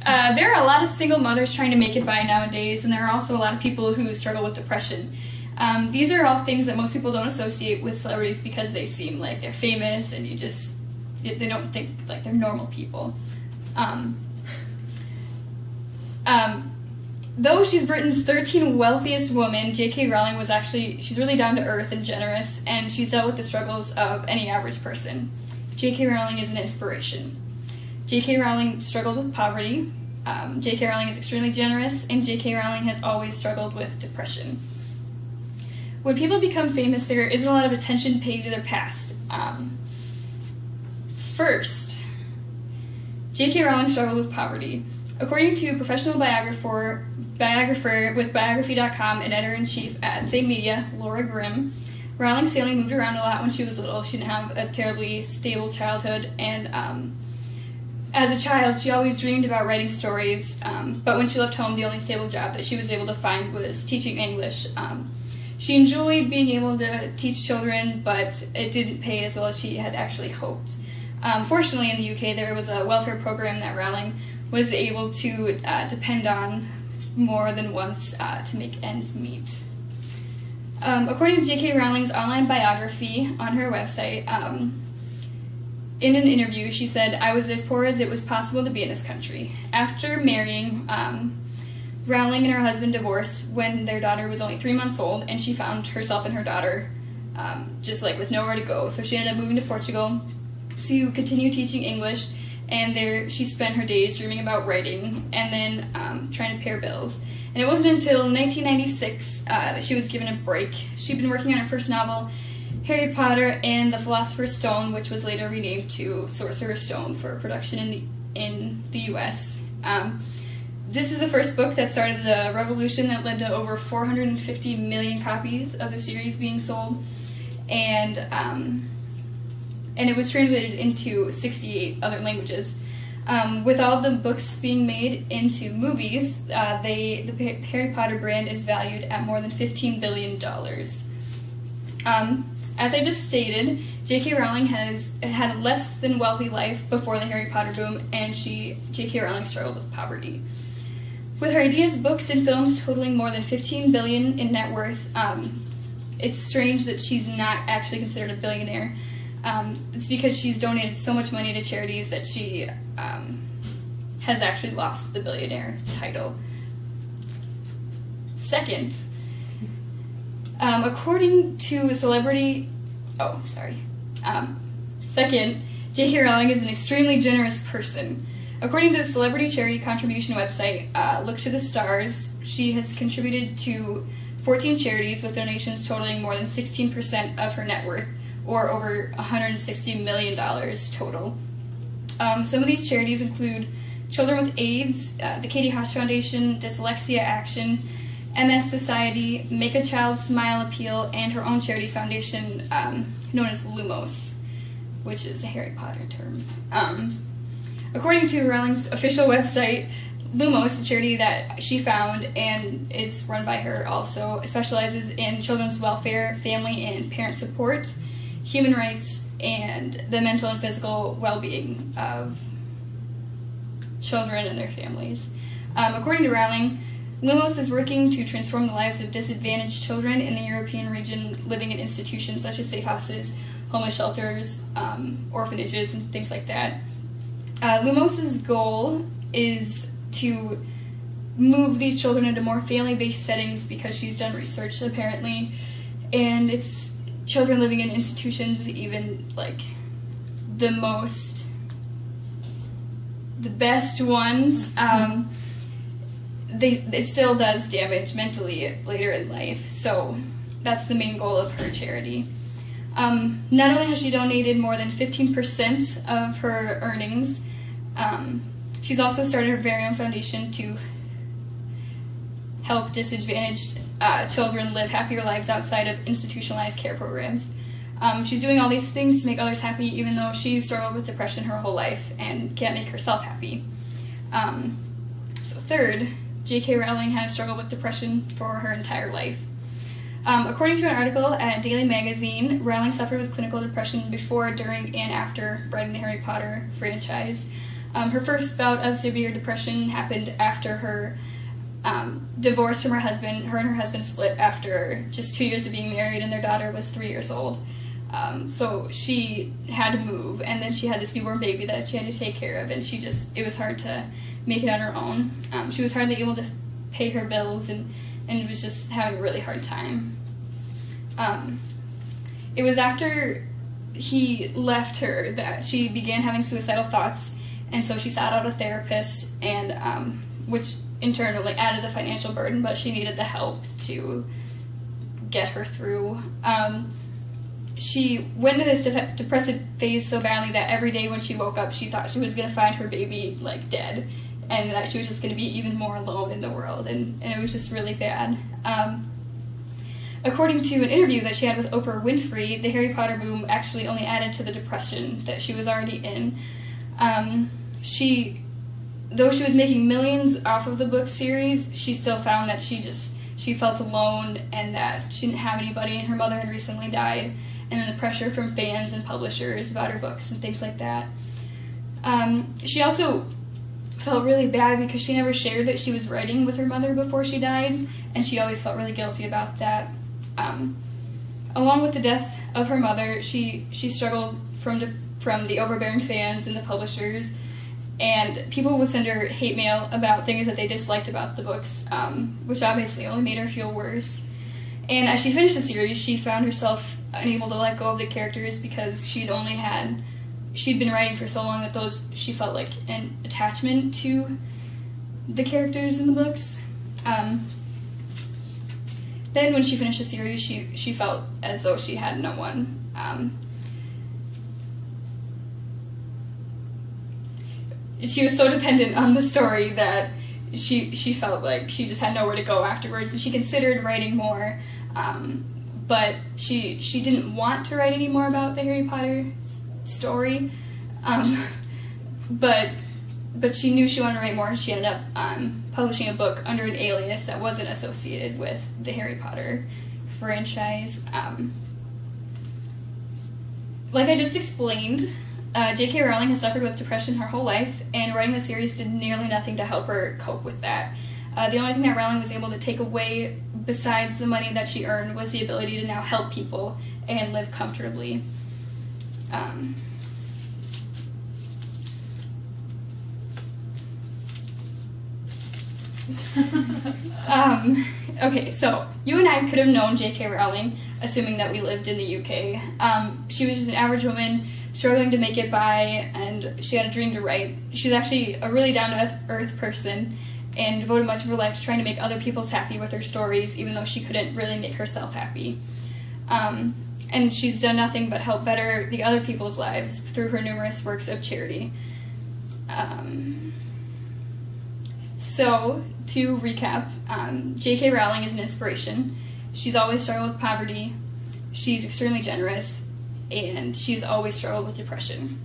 There are a lot of single mothers trying to make it by nowadays, and there are also a lot of people who struggle with depression. These are all things that most people don't associate with celebrities because they seem like they're famous, and they don't think like they're normal people. Though she's Britain's 13th wealthiest woman, JK Rowling she's really down to earth and generous, and she's dealt with the struggles of any average person. JK Rowling is an inspiration. JK Rowling struggled with poverty, JK Rowling is extremely generous, and JK Rowling has always struggled with depression. When people become famous, there isn't a lot of attention paid to their past. First, JK Rowling struggled with poverty. According to professional biographer with Biography.com and editor-in-chief at Same Media, Laura Grimm, Rowling's family moved around a lot when she was little. She didn't have a terribly stable childhood, and as a child, she always dreamed about writing stories, but when she left home, the only stable job that she was able to find was teaching English. She enjoyed being able to teach children, but it didn't pay as well as she had actually hoped. Fortunately, in the UK, there was a welfare program that Rowling was able to depend on more than once to make ends meet. According to JK Rowling's online biography on her website, in an interview, she said, "I was as poor as it was possible to be in this country." After marrying, Rowling and her husband divorced when their daughter was only 3 months old, and she found herself and her daughter just like with nowhere to go. So she ended up moving to Portugal to continue teaching English, and there she spent her days dreaming about writing and then trying to pay her bills. And it wasn't until 1996 that she was given a break. She'd been working on her first novel, Harry Potter and the Philosopher's Stone, which was later renamed to Sorcerer's Stone for production in the US. This is the first book that started the revolution that led to over 450 million copies of the series being sold, and it was translated into 68 other languages. With all the books being made into movies, the Harry Potter brand is valued at more than $15 billion. As I just stated, JK Rowling has had a less than wealthy life before the Harry Potter boom, and JK Rowling struggled with poverty. With her ideas, books, and films totaling more than $15 billion in net worth, it's strange that she's not actually considered a billionaire. It's because she's donated so much money to charities that she has actually lost the billionaire title. Second, according to Second, JK Rowling is an extremely generous person. According to the celebrity charity contribution website, Look to the Stars, she has contributed to 14 charities with donations totaling more than 16% of her net worth, or over $160 million total. Some of these charities include Children with AIDS, the Katie Hush Foundation, Dyslexia Action, MS Society, Make a Child Smile Appeal, and her own charity foundation known as Lumos, which is a Harry Potter term. According to Rowling's official website, Lumos, the charity that she found and is run by her also, specializes in children's welfare, family and parent support, human rights, and the mental and physical well-being of children and their families. According to Rowling, Lumos is working to transform the lives of disadvantaged children in the European region living in institutions such as safe houses, homeless shelters, orphanages, and things like that. Lumos's goal is to move these children into more family-based settings because she's done research, apparently, and it's children living in institutions, even like the best ones, it still does damage mentally later in life. So that's the main goal of her charity. Not only has she donated more than 15% of her earnings, she's also started her very own foundation to help disadvantaged children live happier lives outside of institutionalized care programs. She's doing all these things to make others happy, even though she's struggled with depression her whole life and can't make herself happy. So third, JK Rowling has struggled with depression for her entire life. According to an article at Daily Magazine, Rowling suffered with clinical depression before, during, and after writing the Harry Potter franchise. Her first bout of severe depression happened after her divorce from her husband. Her and her husband split after just 2 years of being married, and their daughter was 3 years old. So she had to move, and then she had this newborn baby that she had to take care of, and it was hard to make it on her own. She was hardly able to pay her bills, and was just having a really hard time. It was after he left her that she began having suicidal thoughts, and so she sought out a therapist, and which in turn really added the financial burden, but she needed the help to get her through. She went into this depressive phase so badly that every day when she woke up, she thought she was going to find her baby, like, dead, and that she was just going to be even more alone in the world, and it was just really bad. According to an interview that she had with Oprah Winfrey, the Harry Potter boom actually only added to the depression that she was already in. Though she was making millions off of the book series, she still found that she felt alone and that she didn't have anybody, and her mother had recently died, and then the pressure from fans and publishers about her books and things like that. She also felt really bad because she never shared that she was writing with her mother before she died, and she always felt really guilty about that. Along with the death of her mother, she struggled from the overbearing fans and the publishers, and people would send her hate mail about things that they disliked about the books, which obviously only made her feel worse. And as she finished the series, she found herself unable to let go of the characters because she'd been writing for so long that she felt like an attachment to the characters in the books. Then when she finished the series, she felt as though she had no one. She was so dependent on the story that she felt like she just had nowhere to go afterwards, and she considered writing more, but she didn't want to write any more about the Harry Potter story, but she knew she wanted to write more, and she ended up publishing a book under an alias that wasn't associated with the Harry Potter franchise. Like I just explained, JK Rowling has suffered with depression her whole life, and writing the series did nearly nothing to help her cope with that. The only thing that Rowling was able to take away, besides the money that she earned, was the ability to now help people and live comfortably. Okay, so you and I could have known JK Rowling, assuming that we lived in the UK. She was just an average woman struggling to make it by, and she had a dream to write. She was actually a really down-to-earth person and devoted much of her life to trying to make other people happy with her stories, even though she couldn't really make herself happy. And she's done nothing but help better the other people's lives through her numerous works of charity. So, to recap, JK Rowling is an inspiration. She's always struggled with poverty, she's extremely generous, and she's always struggled with depression.